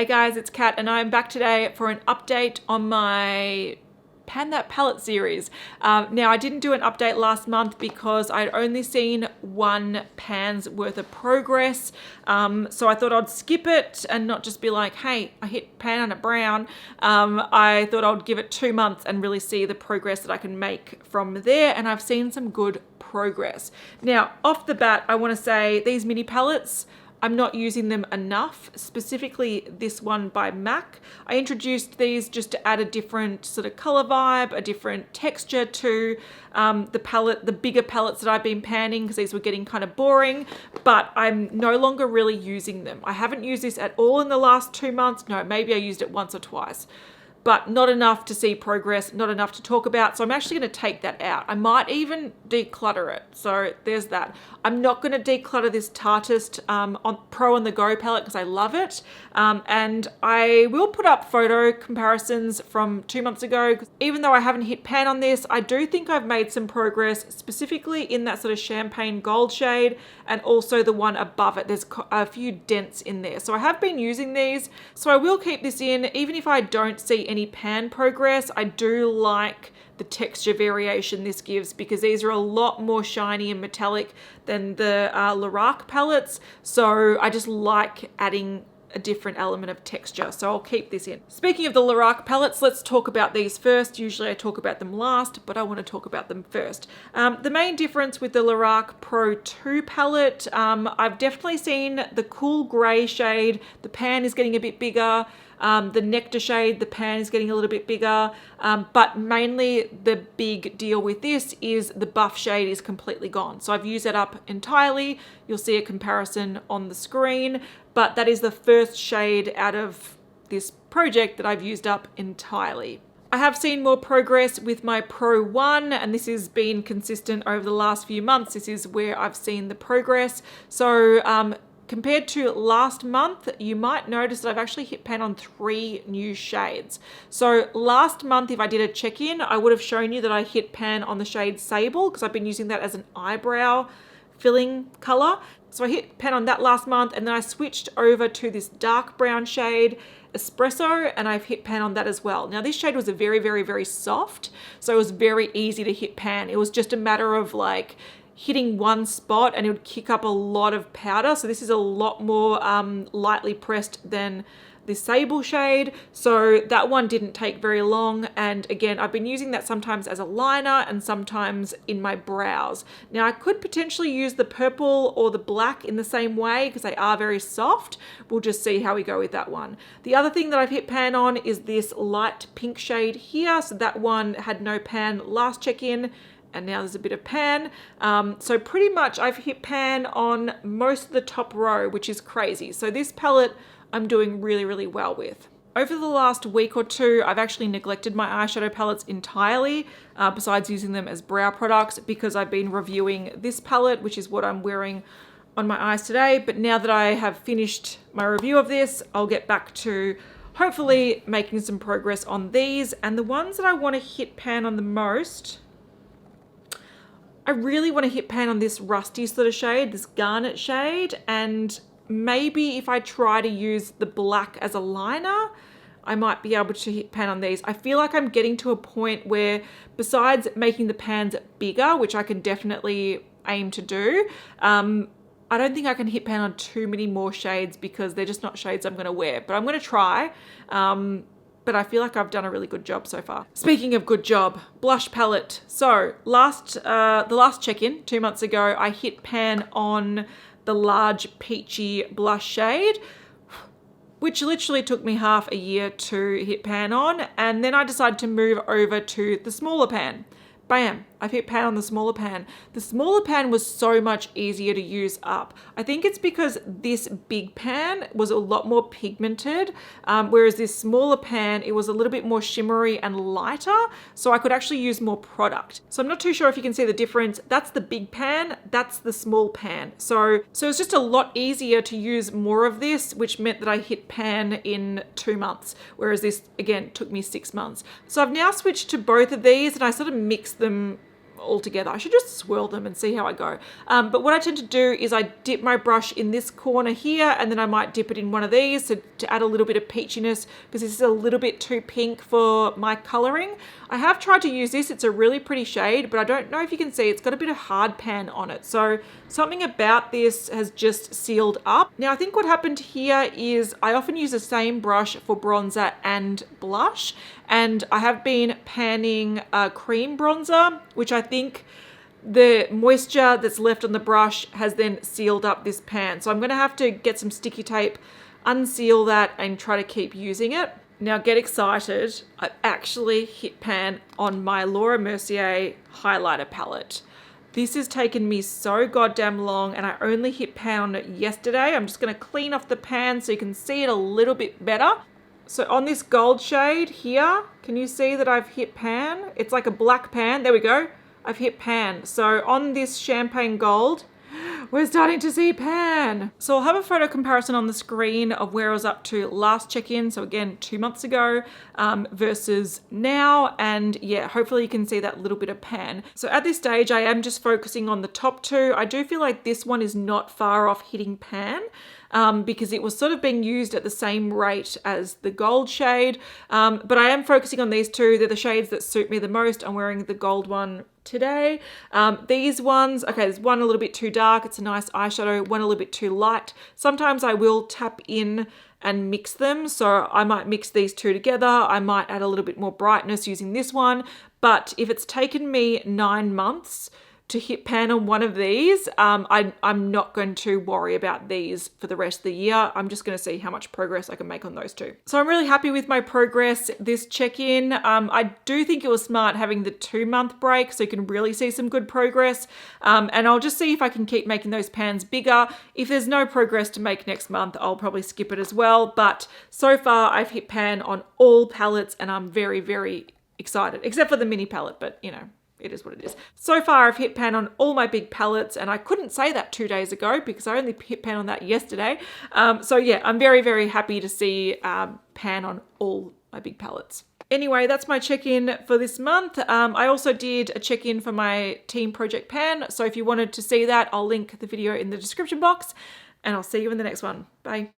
Hey guys, it's Kat and I'm back today for an update on my Pan That Palette series. Now I didn't do an update last month because I'd only seen one pan's worth of progress. So I thought I'd skip it and not just be like, hey, I hit pan on a brown. I thought I'd give it 2 months and really see the progress that I can make from there. And I've seen some good progress. Now, off the bat, I want to say these mini palettes, I'm not using them enough, specifically this one by MAC. I introduced these just to add a different sort of color vibe, a different texture to the palette, the bigger palettes that I've been panning because these were getting kind of boring, but I'm no longer really using them. I haven't used this at all in the last 2 months. No, maybe I used it once or twice, but not enough to see progress, not enough to talk about. So I'm actually going to take that out. I might even declutter it. So there's that. I'm not going to declutter this Tarteist Pro on the Go palette because I love it. And I will put up photo comparisons from 2 months ago. Even though I haven't hit pan on this, I do think I've made some progress, specifically in that sort of champagne gold shade and also the one above it. There's a few dents in there. So I have been using these. So I will keep this in, even if I don't see any pan progress. I do like the texture variation this gives because these are a lot more shiny and metallic than the Lorac palettes. So I just like adding a different element of texture. So I'll keep this in. Speaking of the Lorac palettes, let's talk about these first. Usually I talk about them last, but I want to talk about them first. The main difference with the Lorac Pro 2 palette, I've definitely seen the cool gray shade. The pan is getting a bit bigger. The nectar shade, the pan is getting a little bit bigger, but mainly the big deal with this is the buff shade is completely gone. So I've used that up entirely. You'll see a comparison on the screen, but that is the first shade out of this project that I've used up entirely. I have seen more progress with my Pro 1, and this has been consistent over the last few months. This is where I've seen the progress. So, compared to last month, you might notice that I've actually hit pan on 3 new shades. So last month, if I did a check-in, I would have shown you that I hit pan on the shade Sable because I've been using that as an eyebrow filling color. So I hit pan on that last month, and then I switched over to this dark brown shade, Espresso, and I've hit pan on that as well. Now this shade was a very, very, very soft, so it was very easy to hit pan. It was just a matter of like hitting one spot and it would kick up a lot of powder. So this is a lot more lightly pressed than the Sable shade. So that one didn't take very long. And again, I've been using that sometimes as a liner and sometimes in my brows. Now I could potentially use the purple or the black in the same way because they are very soft. We'll just see how we go with that one. The other thing that I've hit pan on is this light pink shade here. So that one had no pan last check-in, and now there's a bit of pan. So pretty much I've hit pan on most of the top row, which is crazy. So this palette I'm doing really, really well with. Over the last week or two, I've actually neglected my eyeshadow palettes entirely, besides using them as brow products, because I've been reviewing this palette, which is what I'm wearing on my eyes today. But now that I have finished my review of this, I'll get back to hopefully making some progress on these. And the ones that I want to hit pan on the most, I really want to hit pan on this rusty sort of shade, this garnet shade, and maybe if I try to use the black as a liner, I might be able to hit pan on these. I feel like I'm getting to a point where besides making the pans bigger, which I can definitely aim to do, I don't think I can hit pan on too many more shades because they're just not shades I'm going to wear, but I'm going to try. But I feel like I've done a really good job so far. Speaking of good job, blush palette. So the last check-in 2 months ago, I hit pan on the large peachy blush shade, which literally took me half a year to hit pan on. And then I decided to move over to the smaller pan. Bam, I've hit pan on the smaller pan. The smaller pan was so much easier to use up. I think it's because this big pan was a lot more pigmented, whereas this smaller pan, it was a little bit more shimmery and lighter, so I could actually use more product. So I'm not too sure if you can see the difference. That's the big pan, that's the small pan. So it's just a lot easier to use more of this, which meant that I hit pan in 2 months, whereas this, again, took me 6 months. So I've now switched to both of these and I sort of mixed them all together. I should just swirl them and see how I go. But what I tend to do is I dip my brush in this corner here, and then I might dip it in one of these to add a little bit of peachiness, because this is a little bit too pink for my coloring. I have tried to use this. It's a really pretty shade, but I don't know if you can see, it's got a bit of hard pan on it. So something about this has just sealed up. Now I think what happened here is I often use the same brush for bronzer and blush, and I have been panning a cream bronzer, which I think the moisture that's left on the brush has then sealed up this pan. So I'm going to have to get some sticky tape, unseal that, and try to keep using it. Now get excited, I've actually hit pan on my Laura Mercier highlighter palette. This has taken me so goddamn long, and I only hit pan on it yesterday. I'm just going to clean off the pan so you can see it a little bit better. So on this gold shade here, can you see that I've hit pan? It's like a black pan. There we go. I've hit pan. So on this champagne gold, we're starting to see pan. So I'll have a photo comparison on the screen of where I was up to last check-in. So again, 2 months ago versus now. And yeah, hopefully you can see that little bit of pan. So at this stage, I am just focusing on the top two. I do feel like this one is not far off hitting pan. Because it was sort of being used at the same rate as the gold shade. But I am focusing on these two. They're the shades that suit me the most. I'm wearing the gold one today. These ones, okay, there's one a little bit too dark. It's a nice eyeshadow. One a little bit too light. Sometimes I will tap in and mix them. So I might mix these two together. I might add a little bit more brightness using this one. But if it's taken me 9 months to hit pan on one of these, I'm not going to worry about these for the rest of the year. I'm just going to see how much progress I can make on those two. So I'm really happy with my progress this check-in. I do think it was smart having the 2-month break so you can really see some good progress. And I'll just see if I can keep making those pans bigger. If there's no progress to make next month, I'll probably skip it as well. But so far I've hit pan on all palettes, and I'm very, very excited, except for the mini palette, but you know, it is what it is. So far, I've hit pan on all my big palettes, and I couldn't say that 2 days ago because I only hit pan on that yesterday. So yeah, I'm very, very happy to see pan on all my big palettes. Anyway, that's my check-in for this month. I also did a check-in for my team project pan. So if you wanted to see that, I'll link the video in the description box, and I'll see you in the next one. Bye.